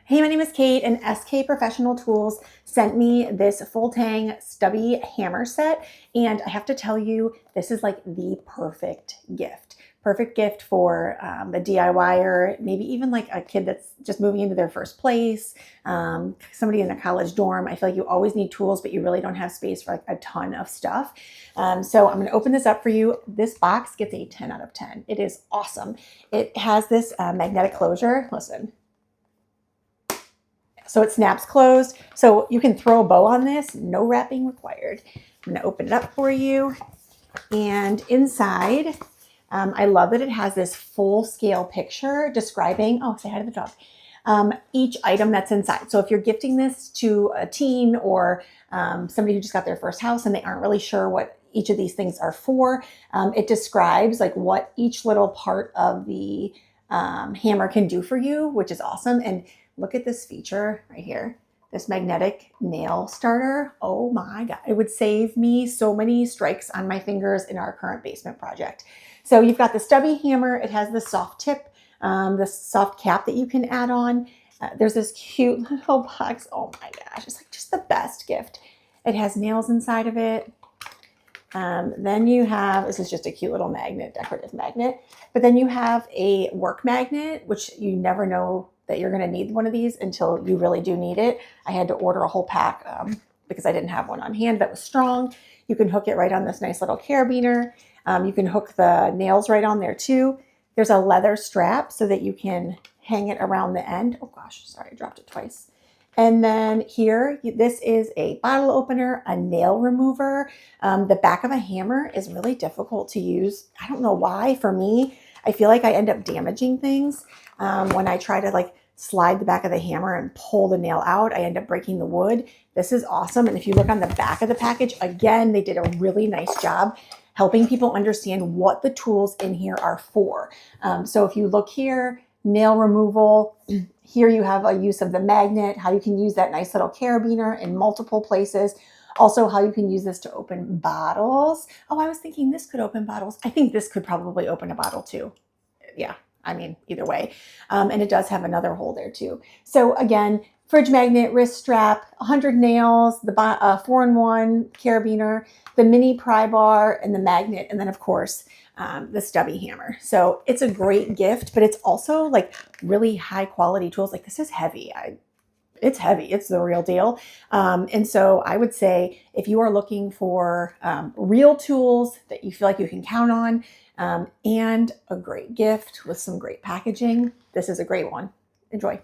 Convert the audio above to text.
Hey, my name is Kate, and SK Professional Tools sent me this full tang stubby hammer set. And I have to tell you, this is like the perfect gift. Perfect gift for a DIYer, maybe even like a kid that's just moving into their first place, somebody in a college dorm. I feel like you always need tools, but you really don't have space for like a ton of stuff. So I'm going to open this up for you. This box gets a 10 out of 10. It is awesome. It has this magnetic closure. Listen. So it snaps closed. So you can throw a bow on this, no wrapping required. I'm going to open it up for you. And inside, I love that it has this full scale picture describing, oh, say hi to the dog, each item that's inside. So if you're gifting this to a teen or somebody who just got their first house and they aren't really sure what each of these things are for, it describes like what each little part of the hammer can do for you, which is awesome. And look at this feature right here, this magnetic nail starter. Oh my God, it would save me so many strikes on my fingers in our current basement project. So you've got the stubby hammer. It has the soft tip, the soft cap that you can add on. There's this cute little box. Oh my gosh, it's like just the best gift. It has nails inside of it. Then you have, this is just a cute little magnet, decorative magnet, but then you have a work magnet, which you never know that you're going to need one of these until you really do need it. I had to order a whole pack because I didn't have one on hand that was strong. You can hook it right on this nice little carabiner. You can hook the nails right on there too. There's a leather strap so that you can hang it around the end. Oh gosh, sorry, I dropped it twice. And then here, this is a bottle opener, a nail remover. The back of a hammer is really difficult to use. I don't know why. For me, I feel like I end up damaging things. When I try to like slide the back of the hammer and pull the nail out, I end up breaking the wood. This is awesome. And if you look on the back of the package, again, they did a really nice job helping people understand what the tools in here are for. So if you look here, nail removal, here you have a use of the magnet, how you can use that nice little carabiner in multiple places. Also how you can use this to open bottles. Oh, I was thinking this could open bottles. I think this could probably open a bottle too. Yeah, I mean, either way. And it does have another hole there too. So again, fridge magnet, wrist strap, 100 nails, the 4-in-1 carabiner, the mini pry bar, and the magnet. And then of course, the stubby hammer. So it's a great gift, but it's also like really high quality tools. Like this is heavy. It's heavy. It's the real deal. And so I would say if you are looking for real tools that you feel like you can count on and a great gift with some great packaging, this is a great one. Enjoy.